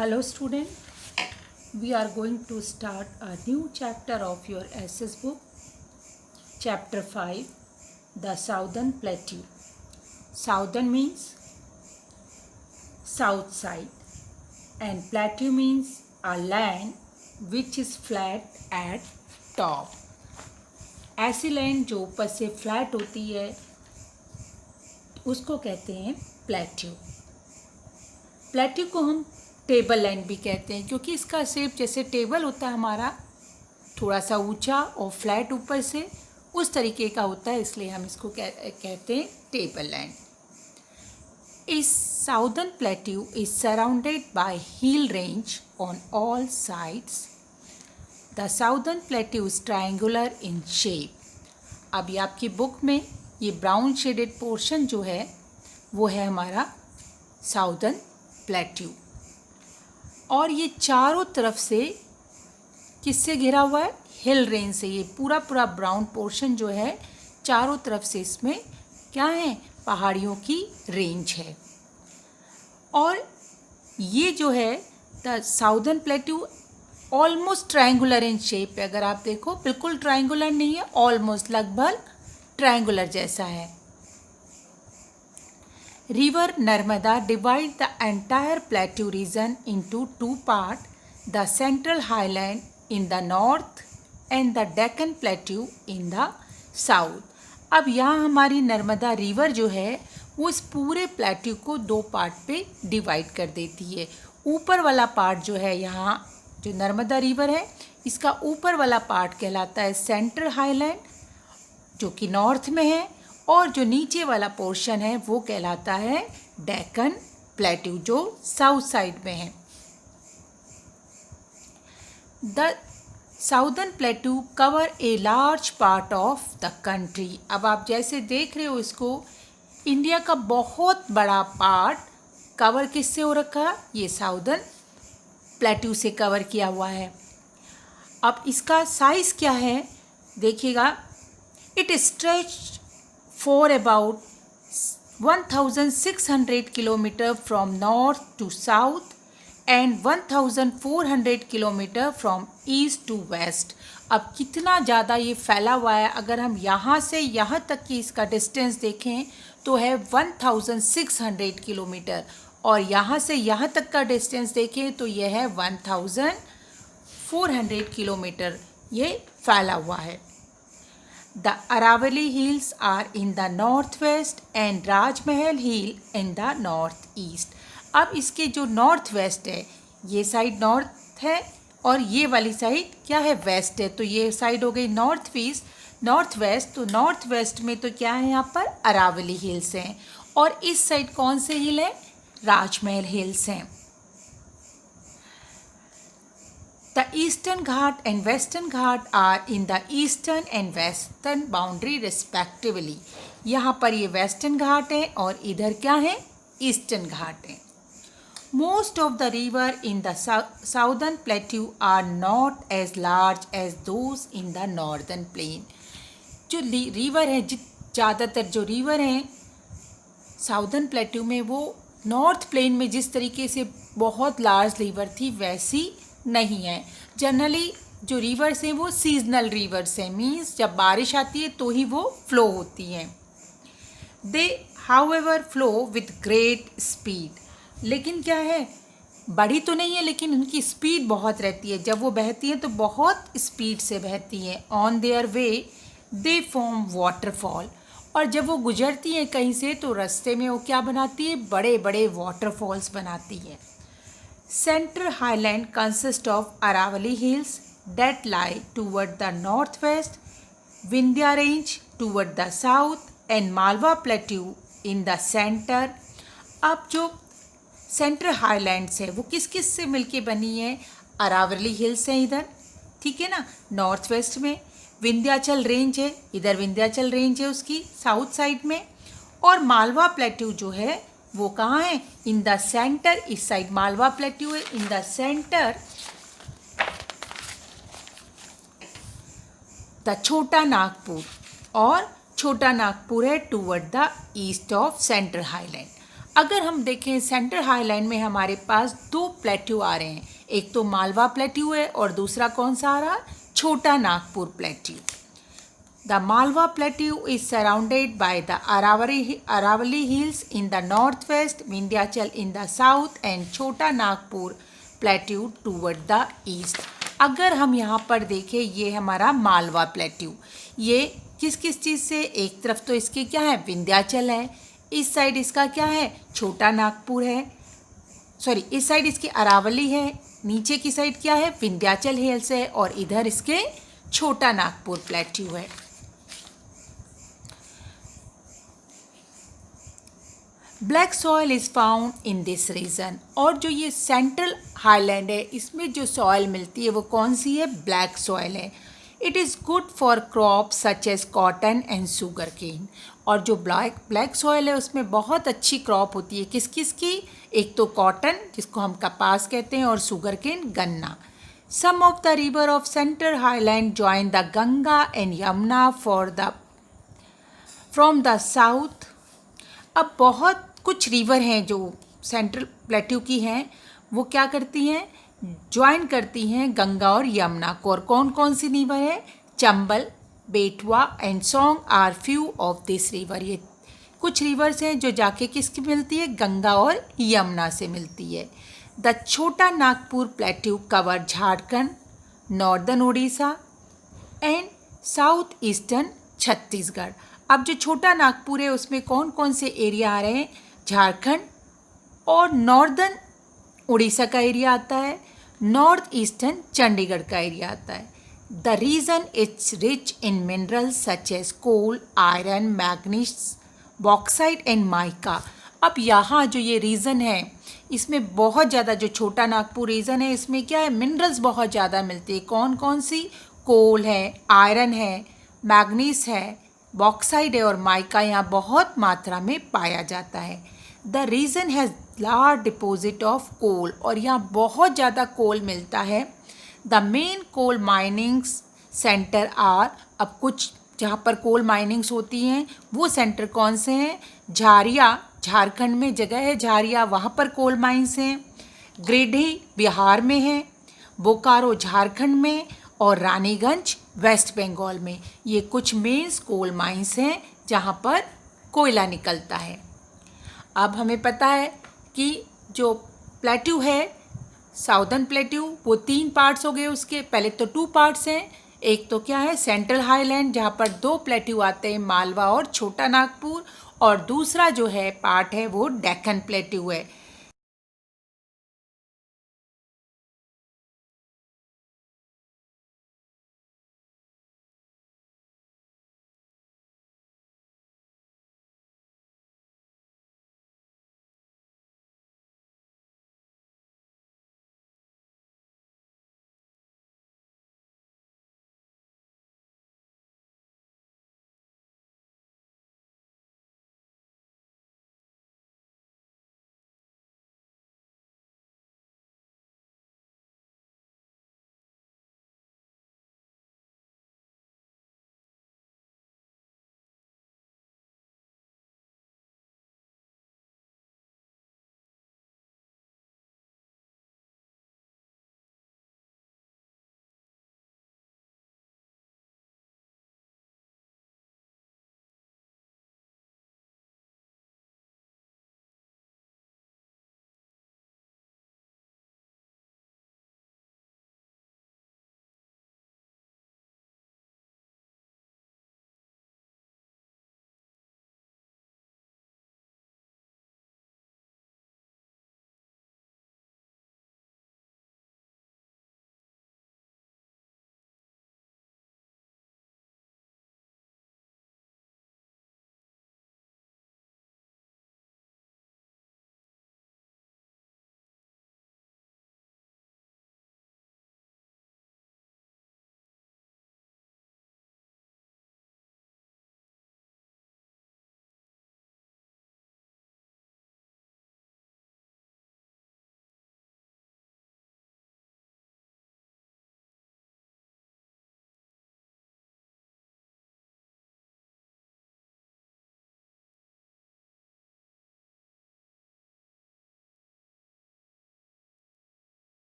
Hello student, we are going to start a new chapter of your SS book, chapter 5, the Southern Plateau. Southern means south side and plateau means a land which is flat at top. ऐसी land जो ऊपर से flat होती है उसको कहते हैं plateau. Plateau को हम टेबल लैंड भी कहते हैं क्योंकि इसका शेप जैसे टेबल होता है हमारा, थोड़ा सा ऊंचा और फ्लैट ऊपर से उस तरीके का होता है, इसलिए हम इसको कहते हैं टेबल लैंड। इस southern plateau is surrounded bye hill range on all sides. The southern plateau is triangular in shape. अब ये आपकी बुक में ये ब्राउन शेडेड पोर्शन जो है वो है हमारा साउदर्न प्लेट्यू, और ये चारों तरफ से किससे घिरा हुआ है? हिल रेंज से। ये पूरा ब्राउन पोर्शन जो है चारों तरफ से इसमें क्या है? पहाड़ियों की रेंज है। और ये जो है the southern plateau almost triangular in shape है। अगर आप देखो बिल्कुल ट्रायंगुलर नहीं है, ऑलमोस्ट लगभग ट्रायंगुलर जैसा है। River Narmada divide the entire plateau region into two part, the central highland in the north and the Deccan plateau in the south. अब यहाँ हमारी नर्मदा रिवर जो है वो इस पूरे प्लेट्यू को दो पार्ट पे डिवाइड कर देती है। ऊपर वाला पार्ट जो है, यहाँ जो नर्मदा रिवर है इसका ऊपर वाला पार्ट कहलाता है सेंट्रल हाईलैंड जो कि नॉर्थ में है, और जो नीचे वाला पोर्शन है वो कहलाता है डेक्कन प्लेट्यू जो साउथ साइड में है। The southern plateau cover a large part of the country. अब आप जैसे देख रहे हो इसको, इंडिया का बहुत बड़ा पार्ट कवर किससे हो रखा है? ये साउदर्न प्लेट्यू से कवर किया हुआ है। अब इसका साइज़ क्या है देखिएगा, it stretch for about 1600 kilometer from north to south and 1400 kilometer from east to west। अब कितना ज़्यादा ये फैला हुआ है, अगर हम यहाँ से यहाँ तक की इसका डिस्टेंस देखें तो है 1600 किलोमीटर, और यहाँ से यहाँ तक का डिस्टेंस देखें तो ये है 1400 किलोमीटर ये फैला हुआ है। The Aravalli Hills are in the northwest and Rajmahal Hill in the northeast। अब इसके जो नॉर्थ वेस्ट है, ये साइड नॉर्थ है और ये वाली साइड क्या है? वेस्ट है। तो ये साइड हो गई नॉर्थ ईस्ट, नॉर्थ वेस्ट। तो नॉर्थ वेस्ट में तो क्या है? यहाँ पर अरावली हिल्स हैं, और इस साइड कौन से हिल है? राजमहल हिल्स हैं। The Eastern Ghat and Western Ghat are in the eastern and western boundary respectively। यहाँ पर ये वेस्टर्न घाट है और इधर क्या है? ईस्टर्न घाट है। Most of the river in the southern plateau are not as large as those in the northern plain। जो रिवर है, ज़्यादातर जो रिवर हैं साउदर्न प्लेट्यू में वो नॉर्थ प्लेन में जिस तरीके से बहुत लार्ज रिवर थी वैसी नहीं है। जनरली जो रिवर्स हैं वो सीजनल रिवर्स हैं, मीन्स जब बारिश आती है तो ही वो फ्लो होती हैं। They however flow with great speed. लेकिन क्या है, बड़ी तो नहीं है लेकिन उनकी स्पीड बहुत रहती है। जब वो बहती हैं तो बहुत स्पीड से बहती हैं। On their way they form waterfall. और जब वो गुजरती हैं कहीं से तो रास्ते में वो क्या बनाती है? बड़े बड़े वाटरफॉल्स बनाती है। Central Highland consists of Aravalli Hills that lie toward the northwest, Vindhya Range toward the south, and Malwa Plateau in the center। अब जो सेंट्रल हाईलैंड्स है वो किस किस से मिलके बनी है? अरावली हिल्स हैं इधर, ठीक है ना, नॉर्थ वेस्ट में। विंध्याचल रेंज है, इधर विंध्याचल रेंज है उसकी साउथ साइड में। और मालवा प्लेट्यू जो है वो कहाँ है? In the centre. इस साइड मालवा प्लेट्यू है, इन द सेंटर द छोटा नागपुर, और छोटा नागपुर है toward the east of central highland. अगर हम देखें सेंट्रल हाईलैंड में हमारे पास दो प्लेट्यू आ रहे हैं, एक तो मालवा प्लेट्यू है और दूसरा कौन सा आ रहा है, Chota Nagpur plateau. The Malwa plateau is surrounded by the Aravalli hills in the north west, Vindhyachal in the south and Chota Nagpur plateau toward the east. अगर हम यहाँ पर देखें, ये हमारा मालवा प्लेट्यू, ये किस किस चीज़ से, एक तरफ तो इसके क्या है, विंध्याचल है, इस साइड इसका क्या है, छोटा नागपुर है, सॉरी इस साइड इसकी अरावली है, नीचे की साइड क्या है, विंध्याचल हिल्स है, और इधर इसके छोटा नागपुर प्लेट्यू है। Black soil is found in this region, और जो ये सेंट्रल हाईलैंड है इसमें जो सॉइल मिलती है वो कौन सी है, ब्लैक सॉइल है। It is good for crop such as cotton and sugar cane, और जो ब्लैक सॉइल है उसमें बहुत अच्छी क्रॉप होती है, किस किस की, एक तो कॉटन जिसको हम कपास कहते हैं और शुगर केन गन्ना। Some of the river of central highland join the Ganga and Yamuna from the south. अब बहुत कुछ रिवर हैं जो सेंट्रल प्लेट्यू की हैं, वो क्या करती हैं, ज्वाइन करती हैं गंगा और यमुना को, और कौन कौन सी रिवर है, Chambal, Betwa and Son are few of this river. ये कुछ रिवर्स हैं जो जाके किसकी मिलती है, गंगा और यमुना से मिलती है। द छोटा Nagpur plateau cover Jharkhand, northern Orissa and south eastern Chhattisgarh. अब जो छोटा नागपुर है उसमें कौन कौन से एरिया आ रहे हैं, झारखंड और नॉर्दर्न उड़ीसा का एरिया आता है, नॉर्थ ईस्टर्न चंडीगढ़ का एरिया आता है। The region it's rich in minerals such as coal, iron, manganese, bauxite and mica. अब यहाँ जो ये रीजन है इसमें बहुत ज़्यादा, जो छोटा नागपुर रीजन है इसमें क्या है, मिनरल्स बहुत ज़्यादा मिलती है। कौन कौन सी, कोल है, आयरन है, मैग्नीज है, बॉक्साइड है और माइका यहाँ बहुत मात्रा में पाया जाता है। The region has large deposit of coal, और यहाँ बहुत ज़्यादा कोल मिलता है। The main coal minings centre are, अब कुछ जहाँ पर कोल माइनिंग्स होती हैं वो सेंटर कौन से हैं, झारिया झारखंड में जगह है झारिया, वहाँ पर कोल माइंस हैं। गिरिडीह बिहार में है, बोकारो झारखंड में और रानीगंज वेस्ट बंगाल में। ये कुछ मेंस कोल माइंस हैं जहाँ पर कोयला निकलता है। अब हमें पता है कि जो प्लेट्यू है साउदर्न प्लेट्यू, वो 3 पार्ट्स हो गए उसके, पहले तो 2 पार्ट्स हैं, एक तो क्या है सेंट्रल हाईलैंड जहाँ पर 2 प्लेट्यू आते हैं, मालवा और छोटा नागपुर, और दूसरा जो है पार्ट है वो डेक्कन प्लेट्यू है